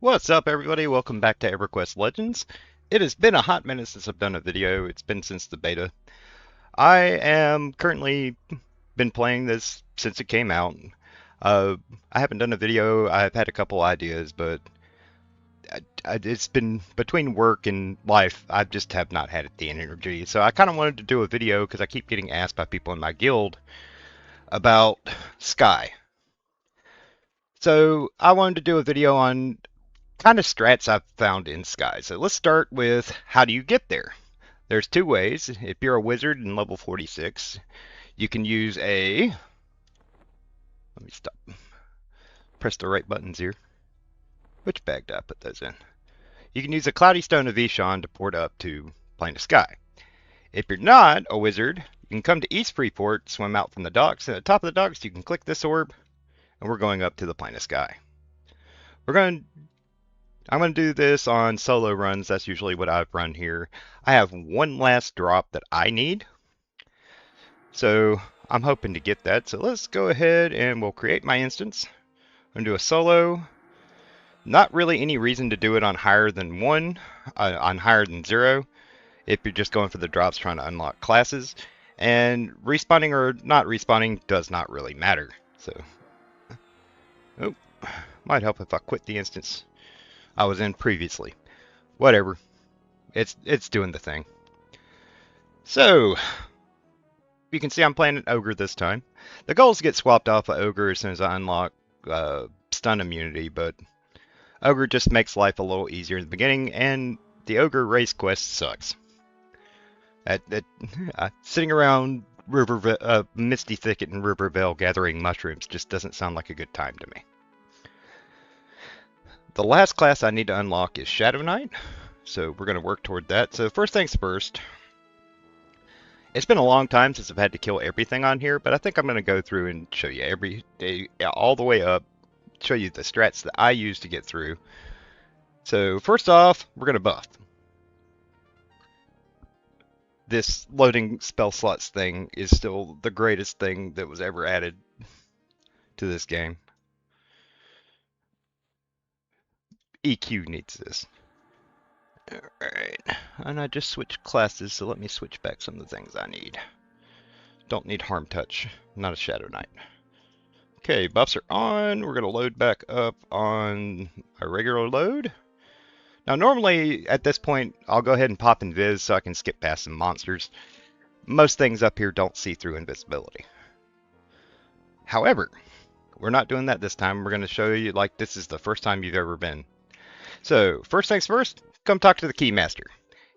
What's up, everybody? Welcome back to Everquest Legends. It has been a hot minute since I've done a video. It's been since the beta. I am currently been playing this since it came out. Uh, I haven't done a video. I've had a couple ideas, but it's been between work and life. I just have not had the energy. So I kind of wanted to do a video because I keep getting asked by people in my guild about Sky. So I wanted to do a video on kind of strats I've found in Sky. So let's start with how do you get there? There's two ways. If you're a wizard in level 46, you can use a... Let me stop. Press the right buttons here. Which bag did I put those in? You can use a Cloudy Stone of Veeshan to port up to Plane of Sky. If you're not a wizard, you can come to East Freeport, swim out from the docks, and at the top of the docks you can click this orb, and we're going up to the Plane of Sky. I'm going to do this on solo runs. That's usually what I've run here. I have one last drop that I need. So I'm hoping to get that. So let's go ahead and we'll create my instance. I'm going to do a solo. Not really any reason to do it on higher than 1, on higher than 0, if you're just going for the drops trying to unlock classes. And respawning or not respawning does not really matter. So, oh, might help if I quit the instance I was in previously. Whatever. It's doing the thing. So, you can see I'm playing an Ogre this time. The goal is to get swapped off of Ogre as soon as I unlock stun immunity, but Ogre just makes life a little easier in the beginning, and the Ogre race quest sucks. Sitting around Misty Thicket in Rivervale gathering mushrooms just doesn't sound like a good time to me. The last class I need to unlock is Shadow Knight, so we're going to work toward that. So first things first, it's been a long time since I've had to kill everything on here, but I think I'm going to go through and show you every day, all the way up, show you the strats that I use to get through. So first off, we're going to buff. This loading spell slots thing is still the greatest thing that was ever added to this game. EQ needs this. Alright, and I just switched classes, so let me switch back some of the things I need. Don't need Harm Touch, not a Shadow Knight. Okay, buffs are on. We're going to load back up on our regular load. Now normally at this point I'll go ahead and pop Invis so I can skip past some monsters. Most things up here don't see through invisibility. However, we're not doing that this time. We're going to show you like this is the first time you've ever been. So, first things first, come talk to the Keymaster.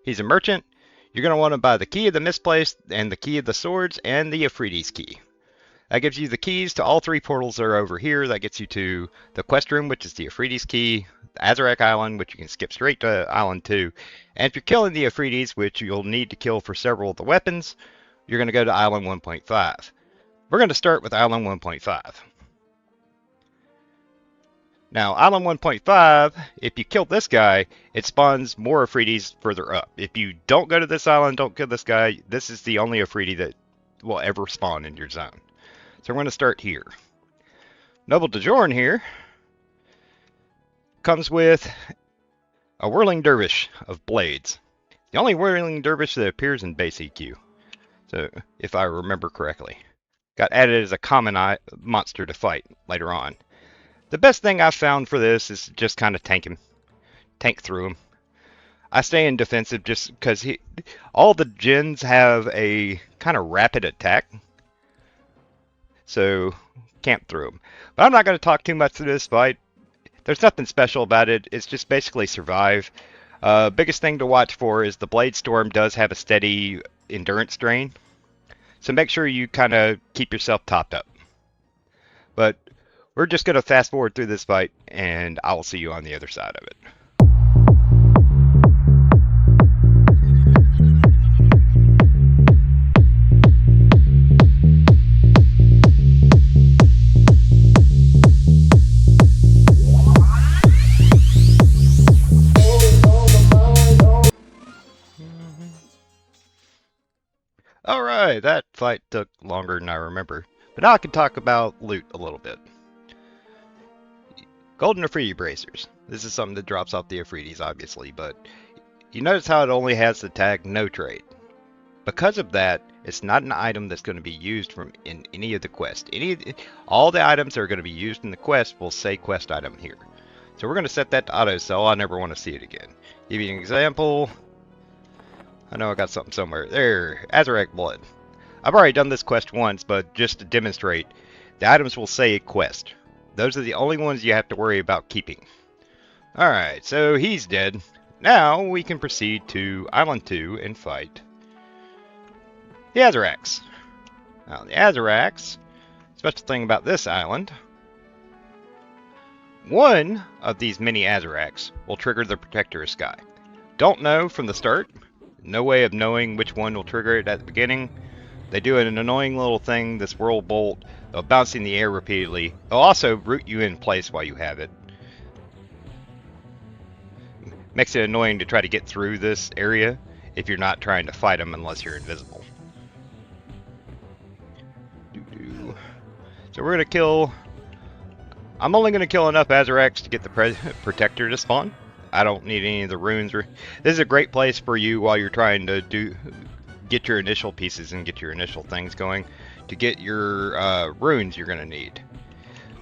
He's a merchant. You're going to want to buy the Key of the Misplaced and the Key of the Swords and the Euphrates Key. That gives you the keys to all 3 portals that are over here. That gets you to the Quest Room, which is the Euphrates Key, the Azaracks Island, which you can skip straight to Island 2. And if you're killing the Euphrates, which you'll need to kill for several of the weapons, you're going to go to Island 1.5. We're going to start with Island 1.5. Now, Island 1.5, if you kill this guy, it spawns more Euphrates further up. If you don't go to this island, don't kill this guy, this is the only Euphrates that will ever spawn in your zone. So we're going to start here. Noble Dojorn here comes with a Whirling Dervish of Blades. The only Whirling Dervish that appears in base EQ. So, if I remember correctly. Got added as a common monster to fight later on. The best thing I've found for this is just kind of tank him. Tank through him. I stay in defensive just because all the gens have a kind of rapid attack. So, camp through him. But I'm not going to talk too much through this fight. There's nothing special about it. It's just basically survive. Biggest thing to watch for is the Blade Storm does have a steady endurance drain. So make sure you kind of keep yourself topped up. But we're just going to fast forward through this fight, and I will see you on the other side of it. Alright, that fight took longer than I remember. But now I can talk about loot a little bit. Golden Afridi Bracers. This is something that drops off the Afridis, obviously, but you notice how it only has the tag no trade. Because of that, it's not an item that's going to be used in any of the quests. All the items that are going to be used in the quest will say quest item here. So we're going to set that to auto sell. I never want to see it again. Give you an example. I know I got something somewhere. There, Azarack Blood. I've already done this quest once, but just to demonstrate, the items will say quest. Those are the only ones you have to worry about keeping. Alright, so he's dead. Now we can proceed to Island 2 and fight the Azaracks. Now, the Azaracks, special thing about this island, one of these mini Azaracks will trigger the Protector of Sky. Don't know from the start. No way of knowing which one will trigger it at the beginning. They do an annoying little thing, this Whirl Bolt. They'll bounce in the air repeatedly. They'll also root you in place while you have it. Makes it annoying to try to get through this area if you're not trying to fight them unless you're invisible. So we're going to kill... I'm only going to kill enough Azaracks to get the Protector to spawn. I don't need any of the runes. This is a great place for you while you're trying to get your initial pieces and get your initial things going. To get your runes you're going to need.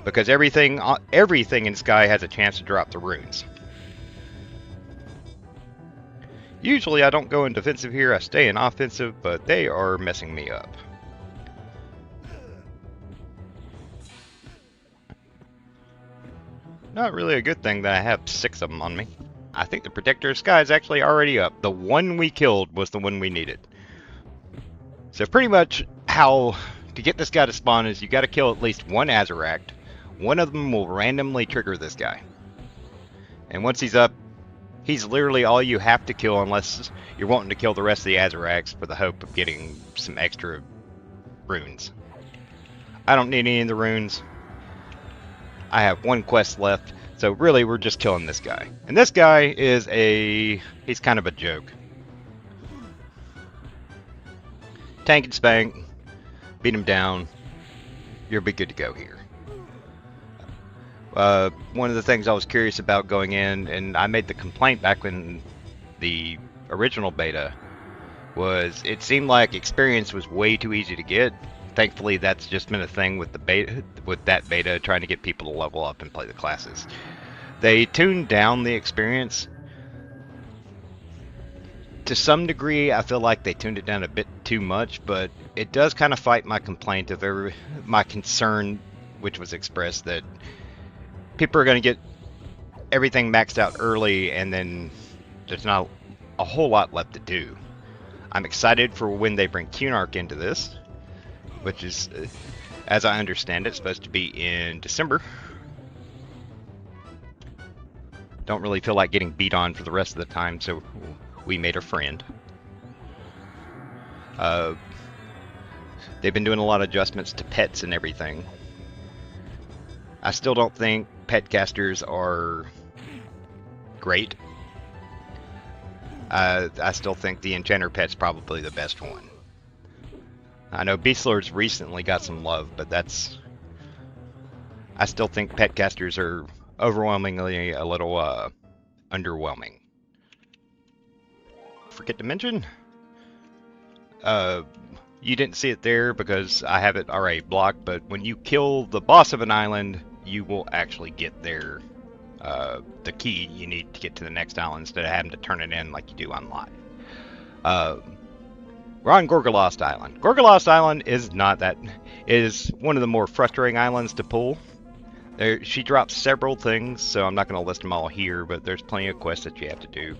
Because everything in Sky has a chance to drop the runes. Usually I don't go in defensive here, I stay in offensive, but they are messing me up. Not really a good thing that I have 6 of them on me. I think the Protector of Sky is actually already up. The one we killed was the one we needed. So pretty much how to get this guy to spawn is you got to kill at least one Azarack. One of them will randomly trigger this guy. And once he's up, he's literally all you have to kill unless you're wanting to kill the rest of the Azaracks for the hope of getting some extra runes. I don't need any of the runes. I have one quest left, so really we're just killing this guy. And this guy is he's kind of a joke. Tank and spank, beat him down, you'll be good to go here. One of the things I was curious about going in, and I made the complaint back when the original beta, was it seemed like experience was way too easy to get. Thankfully, that's just been a thing with the beta, trying to get people to level up and play the classes. They tuned down the experience. To some degree, I feel like they tuned it down a bit too much, but it does kind of fight my complaint of my concern, which was expressed, that people are going to get everything maxed out early, and then there's not a whole lot left to do. I'm excited for when they bring Cunarch into this, which is, as I understand it, supposed to be in December. Don't really feel like getting beat on for the rest of the time, so we made a friend. They've been doing a lot of adjustments to pets and everything. I still don't think pet casters are great. I still think the Enchanter pet's probably the best one. I know Beast Lords recently got some love, but I still think pet casters are overwhelmingly a little underwhelming. Forget to mention, you didn't see it there because I have it already blocked, but when you kill the boss of an island, you will actually get the key you need to get to the next island instead of having to turn it in like you do on live. We're on Gorgolosk Island. Gorgolosk Island is one of the more frustrating islands to pull. She drops several things, so I'm not going to list them all here, but there's plenty of quests that you have to do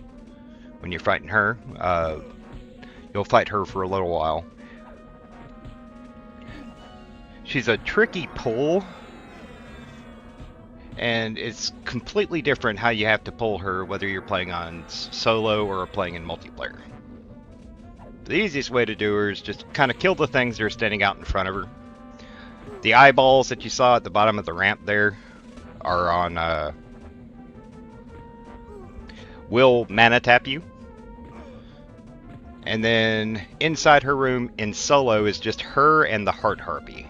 when you're fighting her. You'll fight her for a little while. She's a tricky pull, and it's completely different how you have to pull her, whether you're playing on solo or playing in multiplayer. The easiest way to do her is just kind of kill the things that are standing out in front of her. The eyeballs that you saw at the bottom of the ramp there are on, will mana tap you. And then inside her room in solo is just her and the Heart Harpy.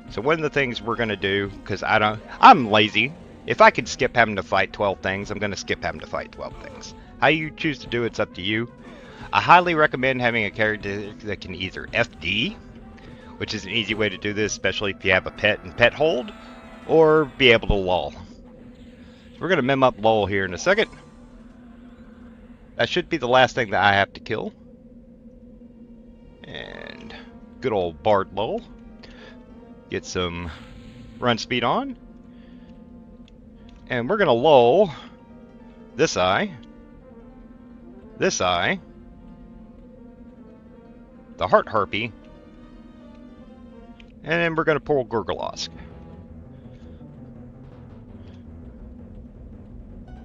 So one of the things we're going to do, because I'm lazy, If I could skip having to fight 12 things, I'm going to skip having to fight 12 things. How you choose to do it's up to you. I highly recommend having a character that can either FD, which is an easy way to do this, especially if you have a pet and pet hold, or be able to lull. So we're going to mem up lull here in a second. That should be the last thing that I have to kill. And good old Bard lull. Get some run speed on. And we're going to lull this eye, the Heart Harpy, and then we're going to pull Gorgolosk.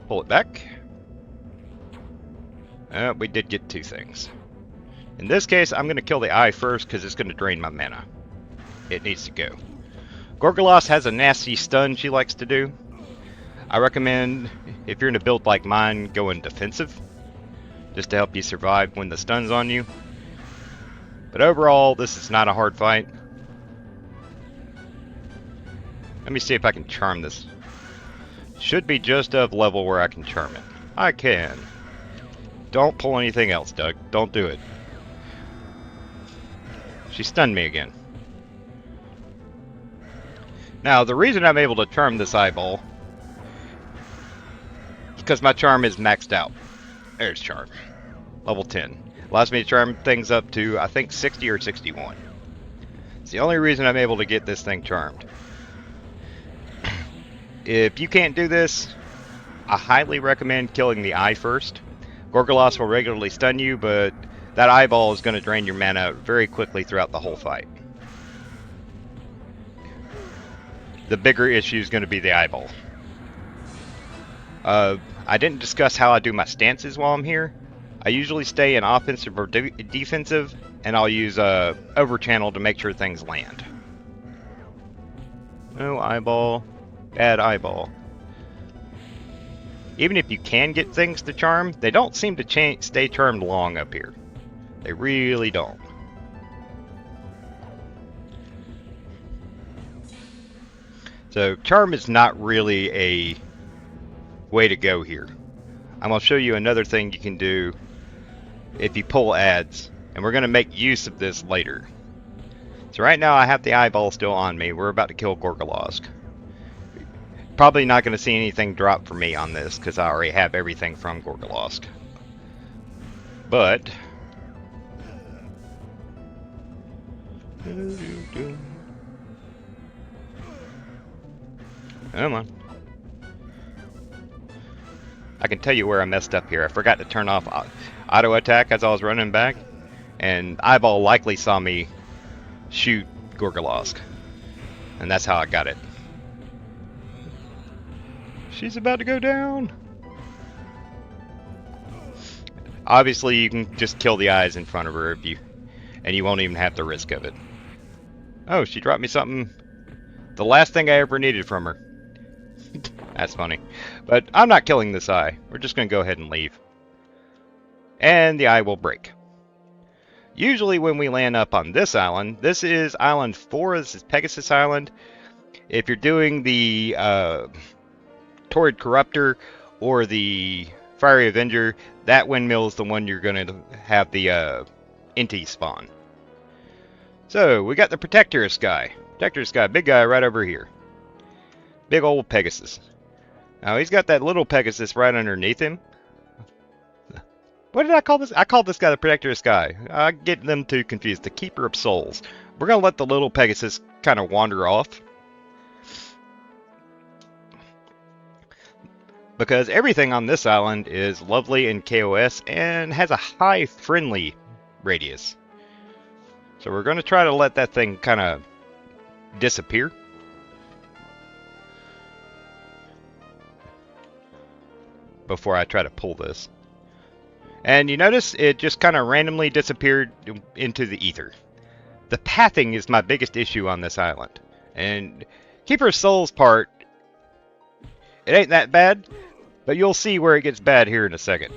Pull it back. We did get 2 things. In this case, I'm going to kill the eye first because it's going to drain my mana. It needs to go. Gorgolosk has a nasty stun she likes to do. I recommend, if you're in a build like mine, going defensive, just to help you survive when the stun's on you. But overall, this is not a hard fight. Let me see if I can charm this. Should be just of level where I can charm it. I can. Don't pull anything else, Doug. Don't do it. She stunned me again. Now, the reason I'm able to charm this eyeball is because my charm is maxed out. There's charm. Level 10. Allows me to charm things up to, I think, 60 or 61. It's the only reason I'm able to get this thing charmed. If you can't do this, I highly recommend killing the eye first. Gorgolosk will regularly stun you, but that eyeball is going to drain your mana very quickly throughout the whole fight. The bigger issue is going to be the eyeball. I didn't discuss how I do my stances while I'm here. I usually stay in offensive or defensive, and I'll use overchannel to make sure things land. No eyeball. Bad eyeball. Even if you can get things to charm, they don't seem to stay charmed long up here. They really don't. So charm is not really a way to go here. I'm going to show you another thing you can do if you pull ads, and we're going to make use of this later. So right now I have the eyeball still on me. We're about to kill Gorgolosk. Probably not going to see anything drop for me on this because I already have everything from Gorgolosk. But come on. I can tell you where I messed up here. I forgot to turn off auto attack as I was running back, and eyeball likely saw me shoot Gorgolosk, and that's how I got it. She's about to go down. Obviously, you can just kill the eyes in front of her if you, and you won't even have the risk of it. Oh, she dropped me something. The last thing I ever needed from her. That's funny. But I'm not killing this eye. We're just going to go ahead and leave. And the eye will break. Usually when we land up on this island, this is Island 4, this is Pegasus Island. If you're doing the Torrid Corruptor or the Fiery Avenger, that windmill is the one you're going to have the Inti spawn. So, we got the Protectorist guy. Protectorist guy, big guy right over here. Big old Pegasus. Now, he's got that little Pegasus right underneath him. What did I call this? I called this guy the Protectorist guy. I get them too confused. The Keeper of Souls. We're going to let the little Pegasus kind of wander off. Because everything on this island is lovely in KOS and has a high friendly radius. So we're going to try to let that thing kind of disappear. Before I try to pull this. And you notice it just kind of randomly disappeared into the ether. The pathing is my biggest issue on this island. And Keeper of Souls part, it ain't that bad, but you'll see where it gets bad here in a second.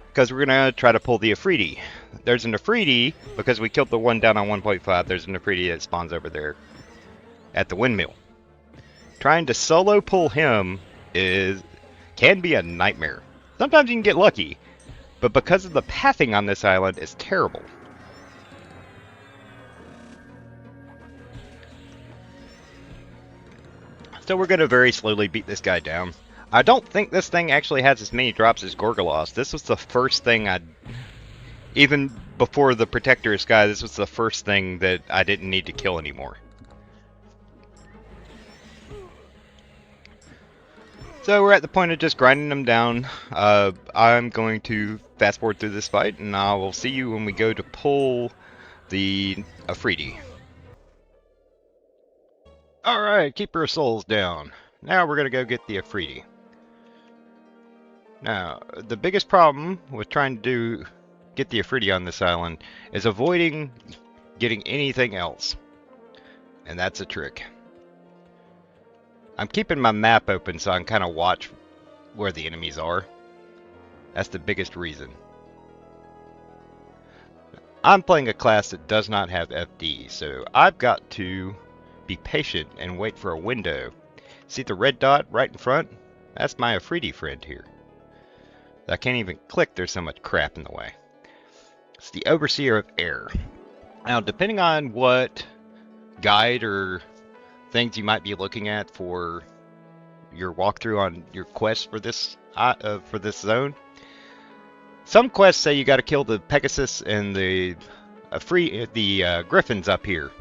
Because we're going to try to pull the Afridi. There's an Afridi, because we killed the one down on 1.5, there's an Afridi that spawns over there. at the windmill. Trying to solo pull him can be a nightmare. Sometimes you can get lucky, but because of the pathing on this island, it's terrible. So we're going to very slowly beat this guy down. I don't think this thing actually has as many drops as Gorgolosk. This was the first thing even before the Protector Sky, this was the first thing that I didn't need to kill anymore. So we're at the point of just grinding them down. I'm going to fast forward through this fight, and I will see you when we go to pull the Afridi. Alright, Keeper of Souls down. Now we're going to go get the Afridi. Now, the biggest problem with trying to get the Afridi on this island is avoiding getting anything else. And that's a trick. I'm keeping my map open so I can kind of watch where the enemies are. That's the biggest reason. I'm playing a class that does not have FD, so I've got to be patient and wait for a window. See the red dot right in front? That's my Afridi friend here. I can't even click, there's so much crap in the way. It's the Overseer of Air. Now, depending on what guide or things you might be looking at for your walkthrough on your quest for this zone, some quests say you got to kill the Pegasus and the Griffins up here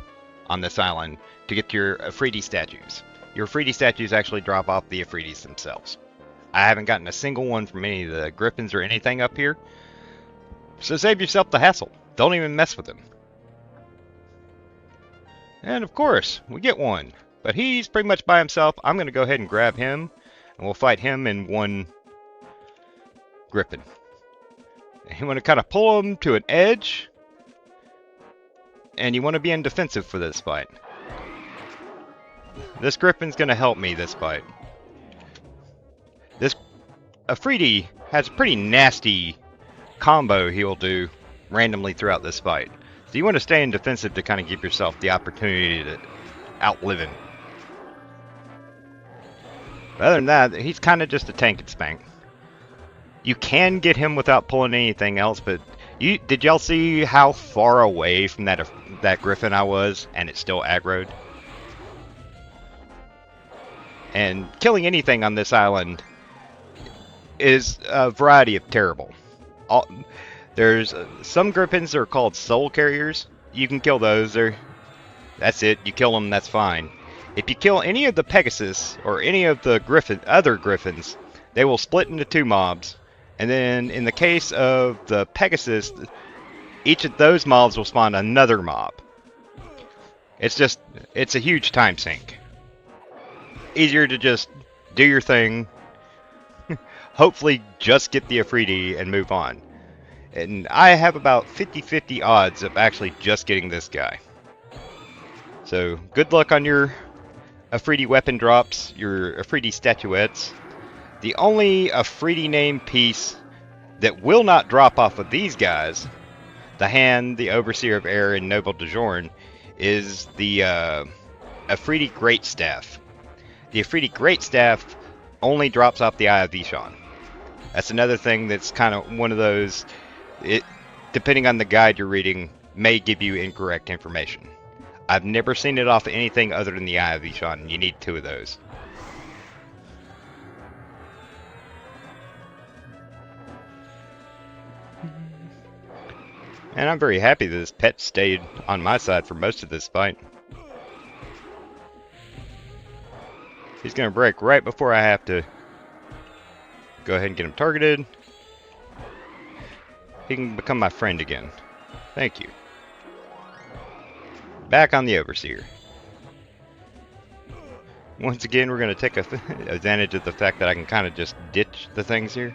on this island to get your Afridi statues. Your Afridi statues actually drop off the Afridis themselves. I haven't gotten a single one from any of the Griffins or anything up here, so save yourself the hassle. Don't even mess with them. And of course, we get one, but he's pretty much by himself. I'm going to go ahead and grab him, and we'll fight him in one Griffin. And you want to kind of pull him to an edge, and you want to be in defensive for this fight. This Griffin's going to help me this fight. This Afridi has a pretty nasty combo he'll do randomly throughout this fight. So you want to stay in defensive to kind of give yourself the opportunity to outlive him. But other than that, he's kind of just a tank and spank. You can get him without pulling anything else, but did y'all see how far away from that Griffin I was, and it still aggroed? And killing anything on this island is a variety of terrible. There's some Griffins that are called soul carriers. You can kill those. That's it. You kill them, that's fine. If you kill any of the Pegasus or any of the other Griffins, they will split into two mobs. And then in the case of the Pegasus, each of those mobs will spawn another mob. It's a huge time sink. Easier to just do your thing, hopefully just get the Afridi and move on. And I have about 50-50 odds of actually just getting this guy. So good luck on your Afridi weapon drops, your Afridi statuettes. The only Afridi name piece that will not drop off of these guys, the Hand, the Overseer of Air, and Noble Dojorn, is the Afridi Greatstaff. The Afridi Greatstaff only drops off the Eye of Veeshan. That's another thing that's kind of one of those, depending on the guide you're reading, may give you incorrect information. I've never seen it off anything other than the Eye of Veeshan, and you need two of those. And I'm very happy that this pet stayed on my side for most of this fight. He's going to break right before I have to go ahead and get him targeted. He can become my friend again. Thank you. Back on the Overseer. Once again, we're going to take advantage of the fact that I can kind of just ditch the things here.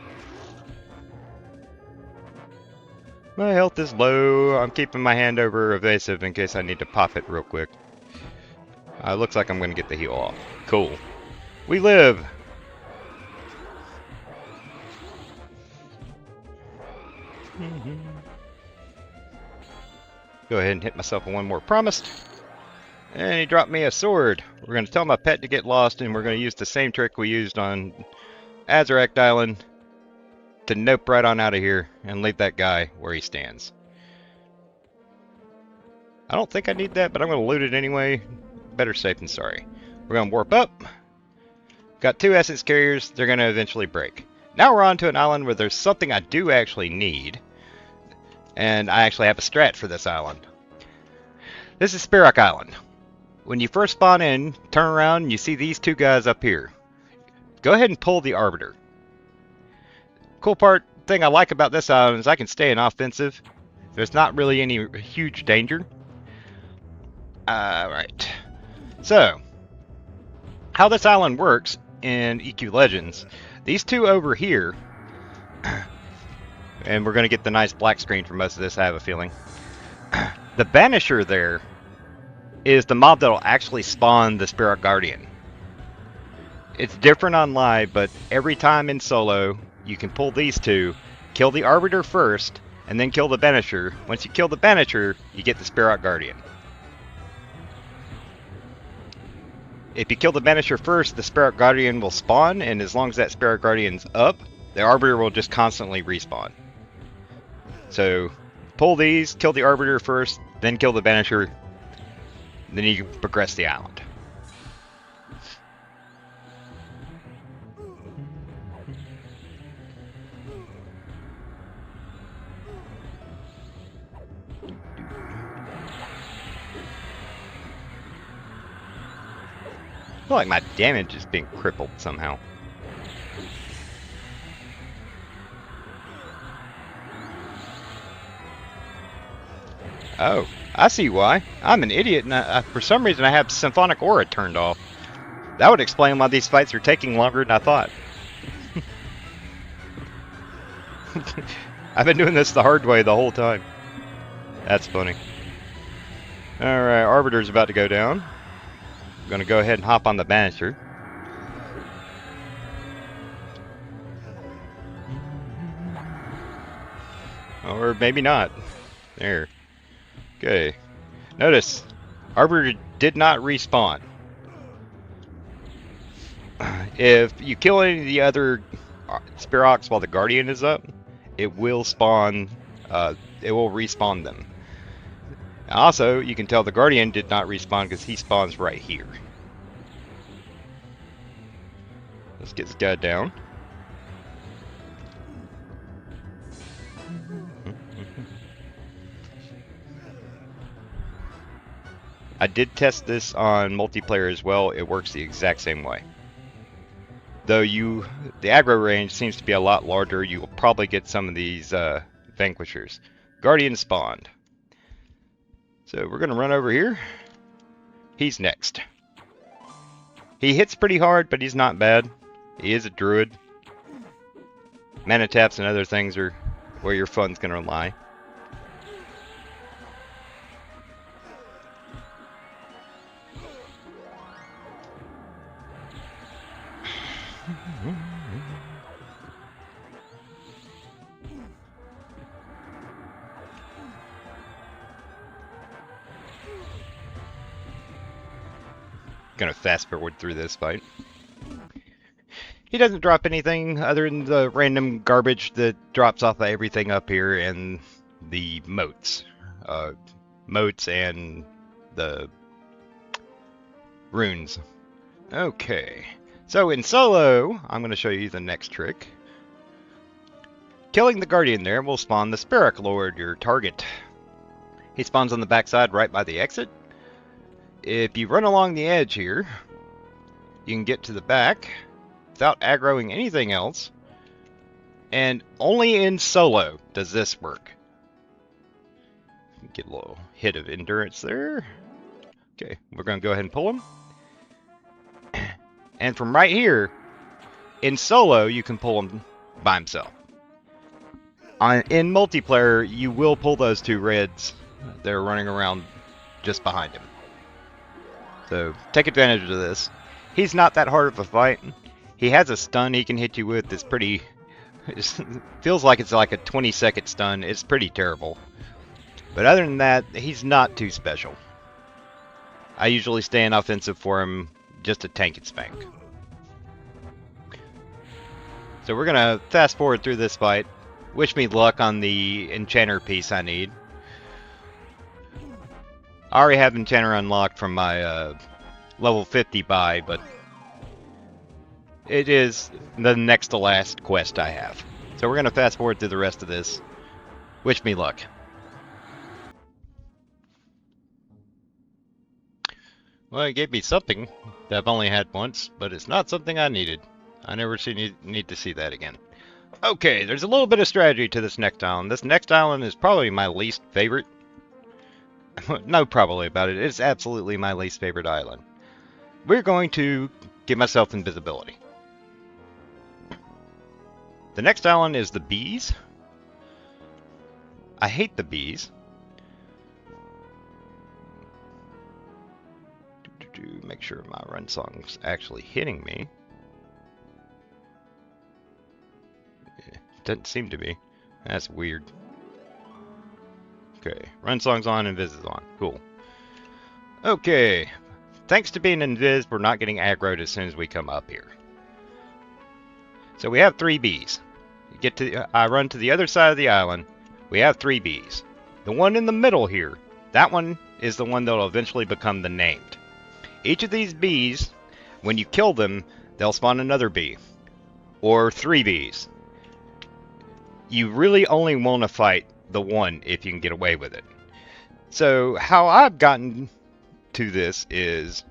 My health is low. I'm keeping my hand over evasive in case I need to pop it real quick. Looks like I'm going to get the heal off. Cool. We live! Go ahead and hit myself with one more promised. And he dropped me a sword. We're going to tell my pet to get lost, and we're going to use the same trick we used on Azaracks Island to nope right on out of here and leave that guy where he stands. I don't think I need that, but I'm going to loot it anyway. Better safe than sorry. We're going to warp up. Got 2 essence carriers. They're going to eventually break. Now we're on to an island where there's something I do actually need. And I actually have a strat for this island. This is Spiroc Island. When you first spawn in, turn around and you see these 2 guys up here. Go ahead and pull the Arbiter. Cool thing I like about this island is I can stay in offensive. There's not really any huge danger. Alright. So, how this island works in EQ Legends, these 2 over here, and we're going to get the nice black screen for most of this, I have a feeling. The Banisher there is the mob that will actually spawn the Spiroc Guardian. It's different on live, but every time in solo, you can pull these 2, kill the Arbiter first, and then kill the Banisher. Once you kill the Banisher, you get the Spiroc Guardian. If you kill the Banisher first, the Spiroc Guardian will spawn, and as long as that Spiroc Guardian's up, the Arbiter will just constantly respawn. So, pull these, kill the Arbiter first, then kill the Banisher, then you can progress the island. I feel like my damage is being crippled somehow. Oh, I see why. I'm an idiot, and for some reason I have Symphonic Aura turned off. That would explain why these fights are taking longer than I thought. I've been doing this the hard way the whole time. That's funny. Alright, Arbiter's about to go down. I'm going to go ahead and hop on the Banisher. Or maybe not. There. Okay. Notice, Arbiter did not respawn. If you kill any of the other Spirocs while the Guardian is up, it will spawn, it will respawn them. Also, you can tell the Guardian did not respawn because he spawns right here. Let's get this guy down. I did test this on multiplayer as well. It works the exact same way. Though the aggro range seems to be a lot larger, you will probably get some of these Vanquishers. Guardian spawned. So we're going to run over here. He's next. He hits pretty hard, but he's not bad. He is a druid. Mana taps and other things are where your fun's going to lie. Gonna fast forward through this fight. He doesn't drop anything other than the random garbage that drops off of everything up here and the moats. Moats and the runes. Okay. So in solo, I'm going to show you the next trick. Killing the Guardian there will spawn the Spiroc Lord, your target. He spawns on the backside right by the exit. If you run along the edge here, you can get to the back without aggroing anything else. And only in solo does this work. Get a little hit of endurance there. Okay, we're going to go ahead and pull him. And from right here, in solo, you can pull him by himself. In multiplayer, you will pull those 2 reds that are running around just behind him. So, take advantage of this. He's not that hard of a fight. He has a stun he can hit you with that's pretty... It feels like it's like a 20-second stun. It's pretty terrible. But other than that, he's not too special. I usually stay in offensive for him just to tank and spank. So we're gonna fast forward through this fight. Wish me luck on the enchanter piece I need. I already have enchanter unlocked from my level 50 buy, but it is the next to last quest I have. So we're gonna fast forward through the rest of this. Wish me luck. Well, it gave me something that I've only had once, but it's not something I needed. I never need to see that again. Okay, there's a little bit of strategy to this next island. This next island is probably my least favorite. No, probably about it. It's absolutely my least favorite island. We're going to give myself invisibility. The next island is the bees. I hate the bees. Make sure my run song's actually hitting me. Doesn't seem to be. That's weird. Okay, run song's on, invis is on. Cool. Okay, thanks to being invis, we're not getting aggroed as soon as we come up here. So we have 3 bees. I run to the other side of the island. We have 3 bees. The one in the middle here, that one is the one that will eventually become the named. Each of these bees, when you kill them, they'll spawn another bee. Or 3 bees. You really only want to fight the one if you can get away with it. So how I've gotten to this is,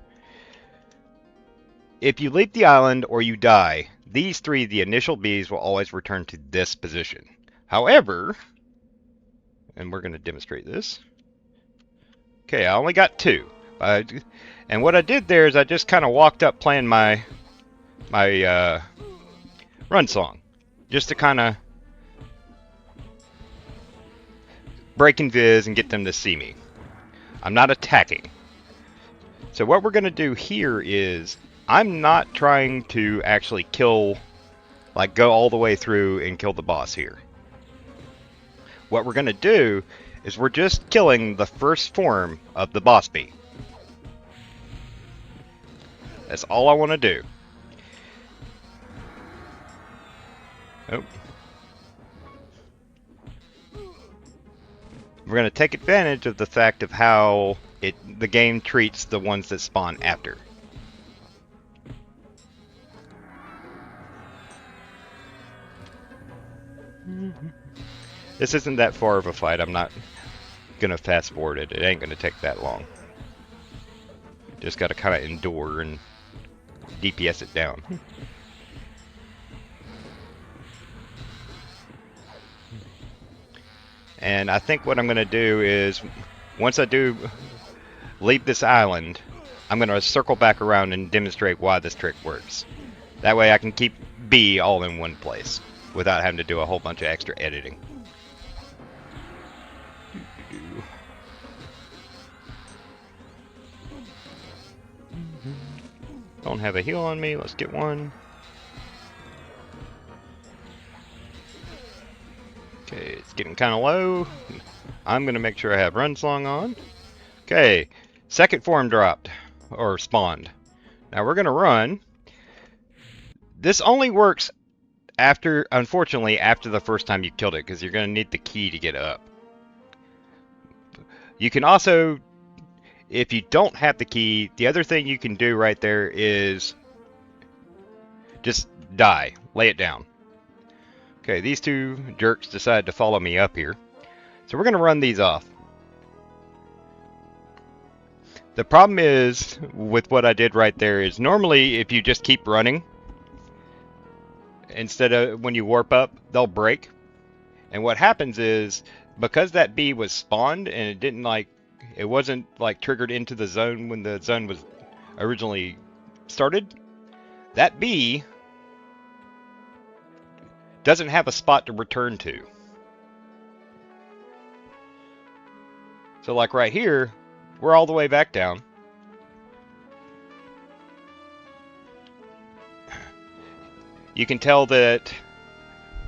if you leave the island or you die, these 3, the initial bees, will always return to this position. However, and we're going to demonstrate this. Okay, I only got 2. And what I did there is I just kind of walked up playing my run song, just to kind of break invis and get them to see me. I'm not attacking. So what we're going to do here is, I'm not trying to actually kill, like go all the way through and kill the boss here. What we're going to do is we're just killing the first form of the boss bee. That's all I want to do. Oh. We're going to take advantage of the fact of how the game treats the ones that spawn after. This isn't that far of a fight. I'm not going to fast forward it. It ain't going to take that long. Just got to kind of endure and DPS it down. And I think what I'm going to do is, once I do leave this island, I'm going to circle back around and demonstrate why this trick works. That way I can keep B all in one place without having to do a whole bunch of extra editing. Don't have a heal on me. Let's get one. Okay, it's getting kind of low. I'm going to make sure I have run song on. Okay, second form dropped, or spawned. Now we're going to run. This only works after, unfortunately, after the first time you killed it, because you're going to need the key to get up. You can also, if you don't have the key, the other thing you can do right there is just die. Lay it down. Okay, these 2 jerks decided to follow me up here. So we're going to run these off. The problem is, with what I did right there, is normally if you just keep running, instead of when you warp up, they'll break. And what happens is, because that bee was spawned and it didn't it wasn't triggered into the zone when the zone was originally started, that bee doesn't have a spot to return to. So like right here, we're all the way back down. You can tell that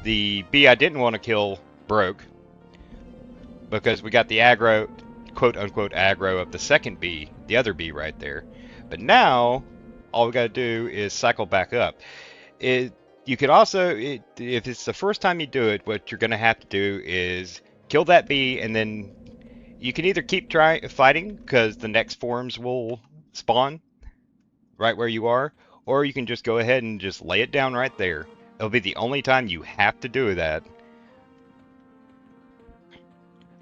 the bee I didn't want to kill broke, because we got the aggro. quote-unquote aggro of the second bee, the other bee right there. But now, all we got to do is cycle back up. You could also, if it's the first time you do it, what you're going to have to do is kill that bee, and then you can either keep fighting, because the next forms will spawn right where you are, or you can just go ahead and just lay it down right there. It'll be the only time you have to do that.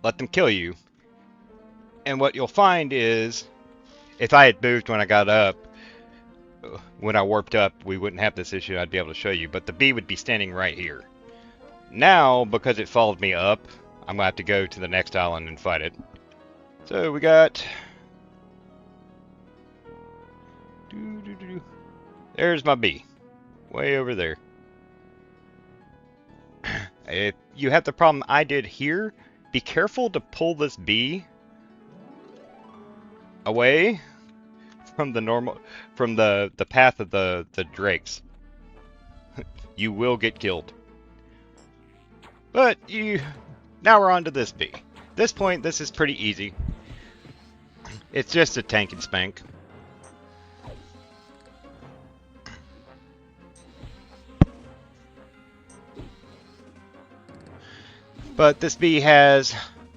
Let them kill you. And what you'll find is, if I had moved when I got up, when I warped up, we wouldn't have this issue. I'd be able to show you, but the bee would be standing right here. Now, because it followed me up, I'm going to have to go to the next island and fight it. So we got... There's my bee. Way over there. If you have the problem I did here, be careful to pull this bee away from the path of the drakes. You will get killed. But now we're on to this bee. At this point, this is pretty easy. It's just a tank and spank. But this bee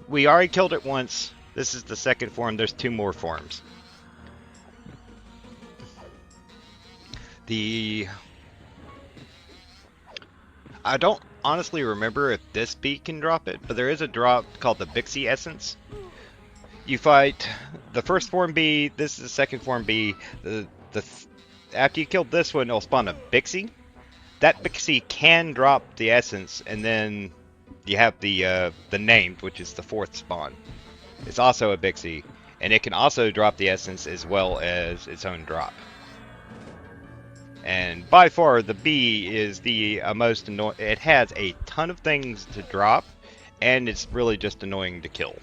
we already killed it once. This is the second form. There's 2 more forms. I don't honestly remember if this bee can drop it, but there is a drop called the Bixie essence. You fight the first form bee, this is the second form bee. After you killed this one, it'll spawn a Bixie. That Bixie can drop the essence, and then you have the named, which is the 4th spawn. It's also a Bixie, and it can also drop the essence as well as its own drop. And by far, the bee is the most annoying. It has a ton of things to drop, and it's really just annoying to kill.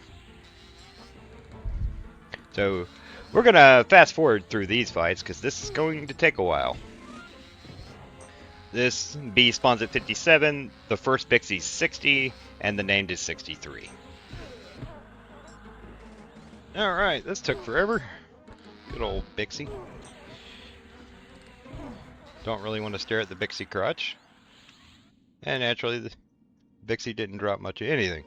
So, we're going to fast forward through these fights, because this is going to take a while. This bee spawns at 57, the first Bixie's 60, and the named is 63. Alright, this took forever. Good old Bixie. Don't really want to stare at the Bixie crotch. And naturally, the Bixie didn't drop much of anything.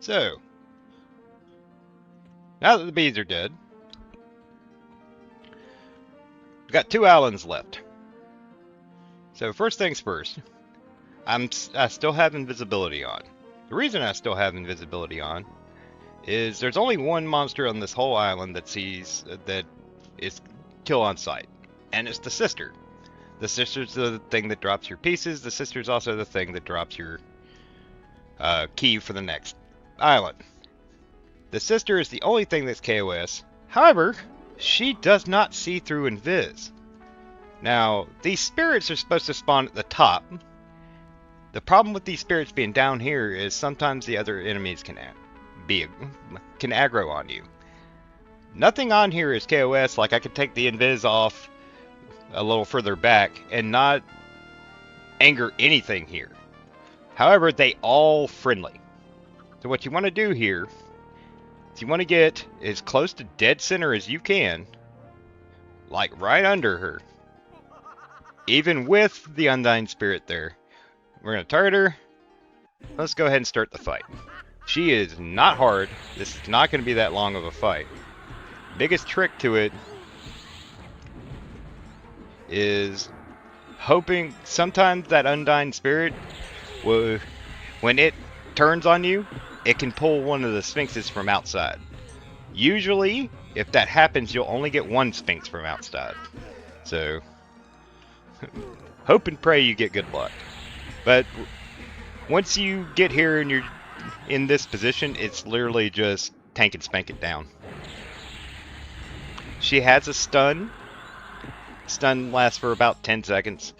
So, now that the bees are dead, we've got 2 islands left. So first things first, I still have invisibility on. The reason I still have invisibility on is there's only one monster on this whole island that is kill on sight, and it's the sister. The sister's the thing that drops your pieces. The sister's also the thing that drops your key for the next island. The sister is the only thing that's KOS. However, she does not see through invis. Now, these spirits are supposed to spawn at the top. The problem with these spirits being down here is sometimes the other enemies can aggro on you. Nothing on here is KOS. Like, I could take the invis off a little further back and not anger anything here. However, they all friendly. So what you want to do here is you want to get as close to dead center as you can, like right under her, even with the Undying Spirit there. We're going to target her. Let's go ahead and start the fight. She is not hard. This is not going to be that long of a fight. Biggest trick to it is hoping sometimes that Undying Spirit, when it turns on you, it can pull one of the Sphinxes from outside. Usually, if that happens, you'll only get one Sphinx from outside. So, hope and pray you get good luck. But once you get here and you're in this position, it's literally just tank and spank it down. She has a stun. Stun lasts for about 10 seconds.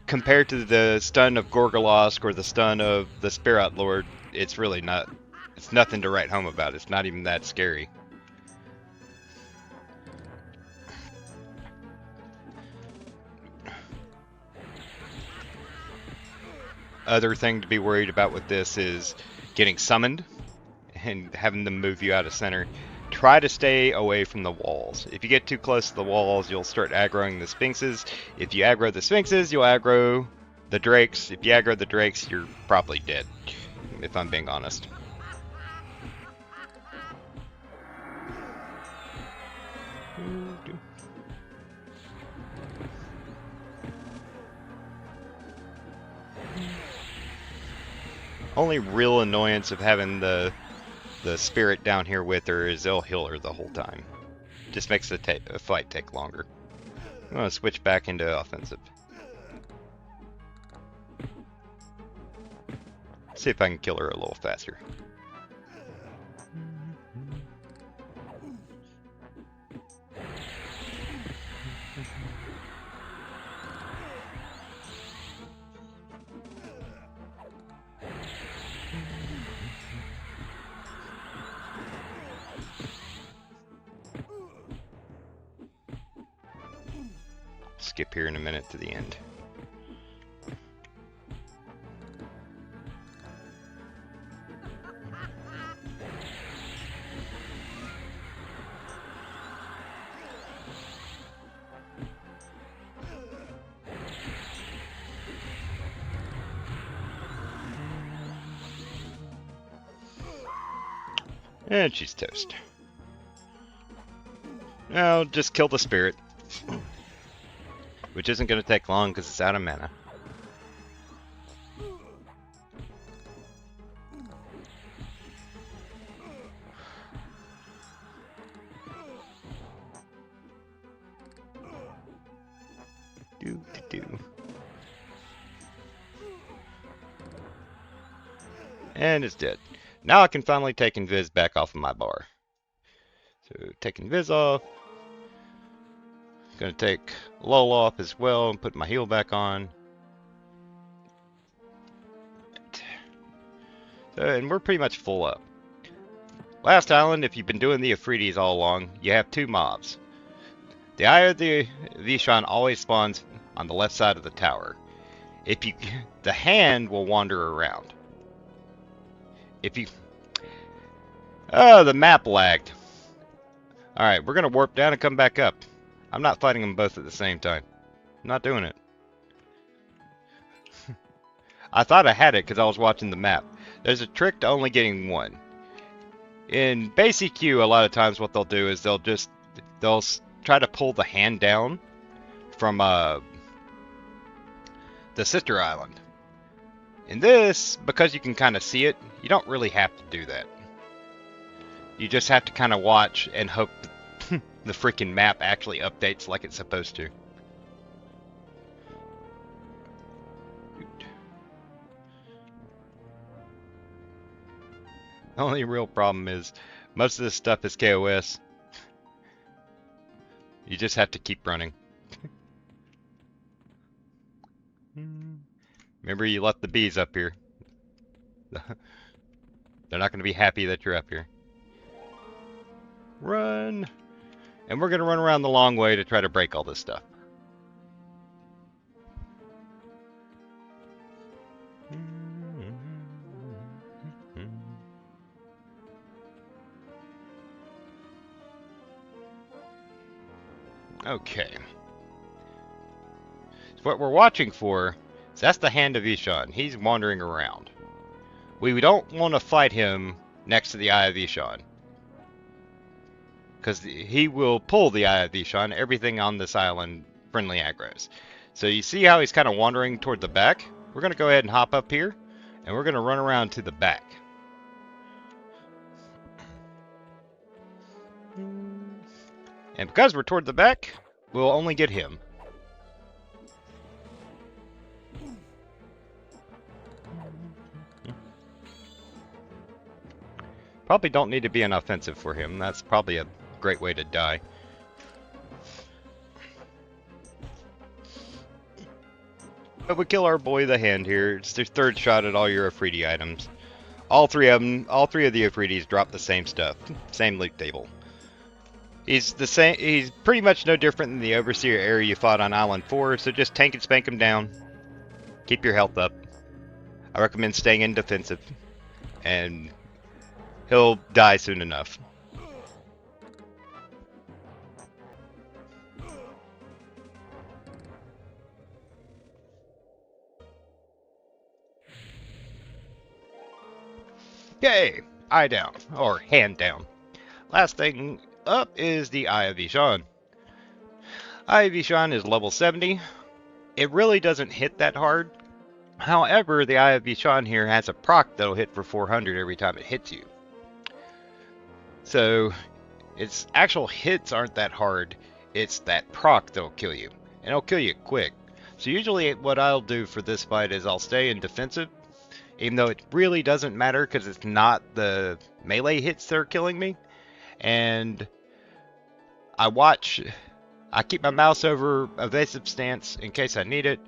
Compared to the stun of Gorgolosk or the stun of the Spiroc Lord, it's really not. It's nothing to write home about. It's not even that scary. Other thing to be worried about with this is getting summoned and having them move you out of center. Try to stay away from the walls. If you get too close to the walls, you'll start aggroing the Sphinxes. If you aggro the Sphinxes, you'll aggro the Drakes. If you aggro the Drakes, you're probably dead, if I'm being honest. Only real annoyance of having the spirit down here with her is they'll heal her the whole time. Just makes the fight take longer. I'm going to switch back into offensive. See if I can kill her a little faster. Skip here in a minute to the end. And she's toast. Now just kill the spirit. Which isn't going to take long because it's out of mana. And it's dead. Now I can finally take Invis back off of my bar. So taking Invis off. Gonna take lull off as well and put my heal back on. So, and we're pretty much full up. Last island, if you've been doing the Ifritis all along, you have two mobs. The Eye of the Veeshan always spawns on the left side of the tower. If you, the hand will wander around. If you, oh, the map lagged. All right, we're gonna warp down and come back up. I'm not fighting them both at the same time. I'm not doing it. I thought I had it because I was watching the map. There's a trick to only getting one. In basic queue, a lot of times what they'll do is they'll try to pull the hand down from the sister island. In this, because you can kind of see it, you don't really have to do that. You just have to kind of watch and hope the freaking map actually updates like it's supposed to. The only real problem is most of this stuff is KOS. You just have to keep running. Remember, you left the bees up here. They're not going to be happy that you're up here. Run! And we're going to run around the long way to try to break all this stuff. Okay. So what we're watching for is that's the Hand of Veeshan. He's wandering around. We don't want to fight him next to the Eye of Veeshan, because he will pull the Eye of Veeshan, everything on this island friendly aggros. So you see how he's kind of wandering toward the back? We're going to go ahead and hop up here, and we're going to run around to the back. And because we're toward the back, we'll only get him. Probably don't need to be an offensive for him. That's probably a great way to die. But we kill our boy the Hand here. It's their third shot at all your Afridi items. All three of the Afridi's drop the same stuff. Same loot table. He's the same. He's pretty much no different than the Overseer area you fought on Island 4, so just tank and spank him down. Keep your health up. I recommend staying in defensive. and he'll die soon enough. Yay! Eye down, or hand down. Last thing up is the Eye of Veeshan. Eye of Veeshan is level 70. It really doesn't hit that hard. However, the Eye of Veeshan here has a proc that'll hit for 400 every time it hits you. So, its actual hits aren't that hard. It's that proc that'll kill you. And it'll kill you quick. So usually what I'll do for this fight is I'll stay in defensive. Even though it really doesn't matter because it's not the melee hits that are killing me. And I keep my mouse over evasive stance in case I need it.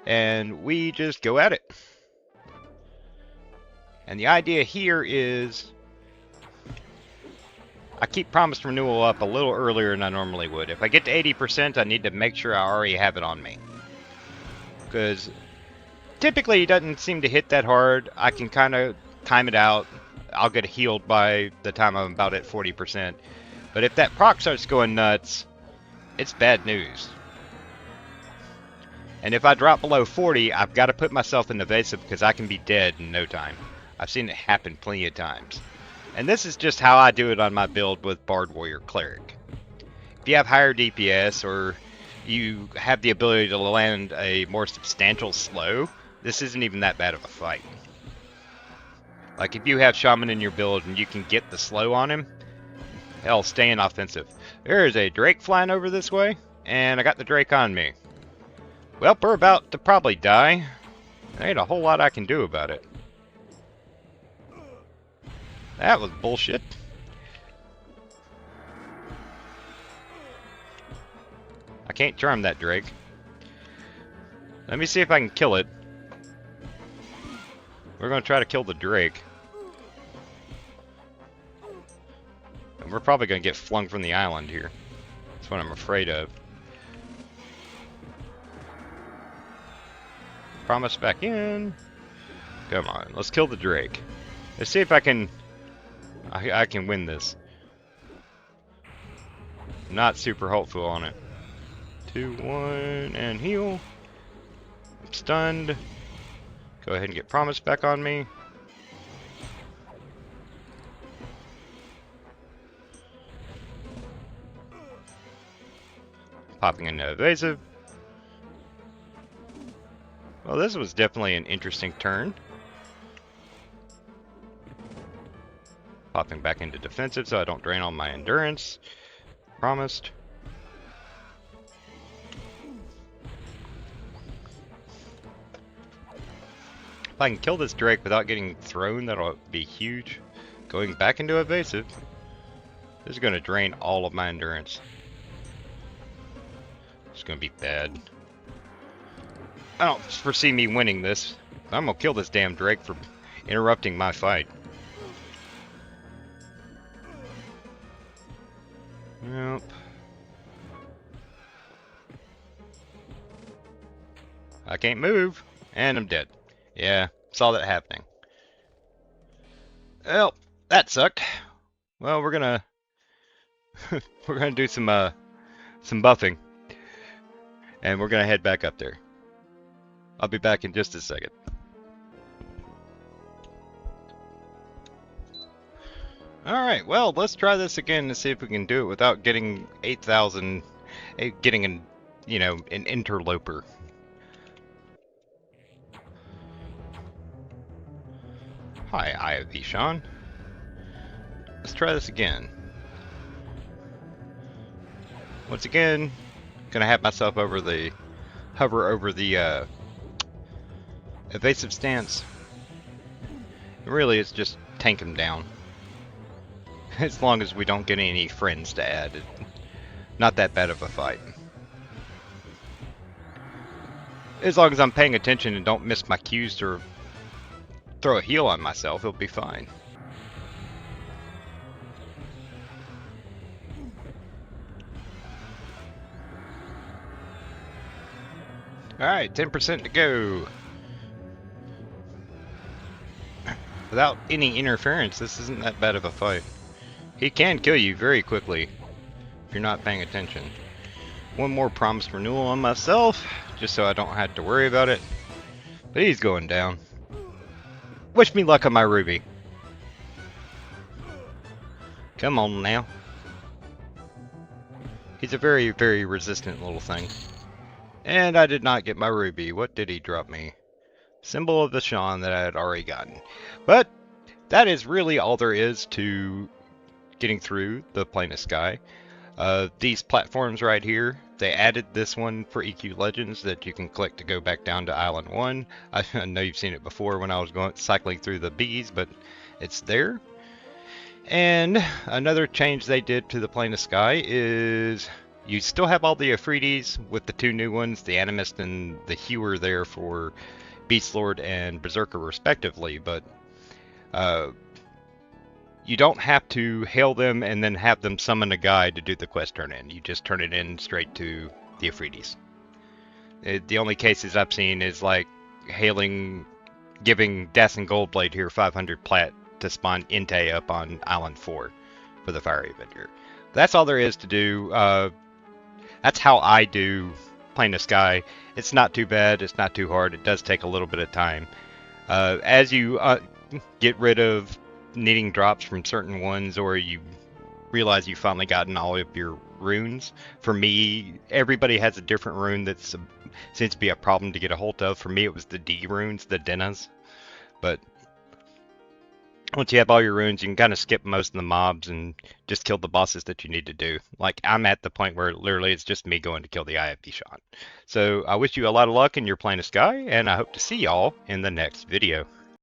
And we just go at it. And the idea here is I keep Promised Renewal up a little earlier than I normally would. If I get to 80%, I need to make sure I already have it on me. Because typically it doesn't seem to hit that hard. I can kind of time it out. I'll get healed by the time I'm about at 40%. But if that proc starts going nuts, it's bad news. And if I drop below 40, I've got to put myself in evasive because I can be dead in no time. I've seen it happen plenty of times. And this is just how I do it on my build with Bard Warrior Cleric. If you have higher DPS or you have the ability to land a more substantial slow, this isn't even that bad of a fight. Like if you have Shaman in your build and you can get the slow on him, hell, stay in offensive. There is a Drake flying over this way, and I got the Drake on me. Well, we're about to probably die. There ain't a whole lot I can do about it. That was bullshit. I can't charm that Drake. Let me see if I can kill it. We're going to try to kill the Drake. And we're probably going to get flung from the island here. That's what I'm afraid of. Promise back in. Come on, let's kill the Drake. Let's see if I can win this. Not super hopeful on it. 2, 1, and heal. I'm stunned. Go ahead and get Promise back on me. Popping into evasive. Well, this was definitely an interesting turn. Popping back into defensive so I don't drain all my endurance. Promised. If I can kill this Drake without getting thrown, that'll be huge. Going back into evasive. This is going to drain all of my endurance. It's going to be bad. I don't foresee me winning this. I'm going to kill this damn Drake for interrupting my fight. Nope. I can't move. And I'm dead. Yeah, saw that happening. Well, that sucked. Well, we're gonna do some buffing, and we're gonna head back up there. I'll be back in just a second. Alright, well, let's try this again to see if we can do it without getting 8,000, getting an interloper. Hi, Eye of Veeshan. Let's try this again. Once again, gonna have myself hover over the evasive stance. Really, it's just tank him down. As long as we don't get any friends to add. Not that bad of a fight. As long as I'm paying attention and don't miss my cues to throw a heal on myself, it'll be fine. Alright, 10% to go. Without any interference, this isn't that bad of a fight. He can kill you very quickly if you're not paying attention. One more promise renewal on myself, just so I don't have to worry about it. But he's going down. Wish me luck on my ruby. Come on now. He's a very, very resistant little thing. And I did not get my ruby. What did he drop me? Symbol of Veeshan that I had already gotten. But that is really all there is to getting through the Plane of Sky. These platforms right here, they added this one for EQ Legends that you can click to go back down to Island 1. I know you've seen it before when I was cycling through the bees, but it's there. And another change they did to the Plane of Sky is you still have all the Ifritis with the two new ones, the Animist and the Hewer there for Beastlord and Berserker respectively, but you don't have to hail them and then have them summon a guide to do the quest turn in. You just turn it in straight to the Ifritis. The only cases I've seen is like hailing, giving Das and Goldblade here 500 plat to spawn Inte up on Island 4 for the Fiery Avenger. That's all there is to do. That's how I do Plane of Sky. It's not too bad. It's not too hard. It does take a little bit of time. As you get rid of needing drops from certain ones, or you realize you've finally gotten all of your runes. For me, everybody has a different rune that seems to be a problem to get a hold of. For me, it was the D runes, the Denas. But once you have all your runes, you can kind of skip most of the mobs and just kill the bosses that you need to do. Like, I'm at the point where literally it's just me going to kill the Eye of Veeshan. So I wish you a lot of luck in your Plane of Sky, and I hope to see y'all in the next video.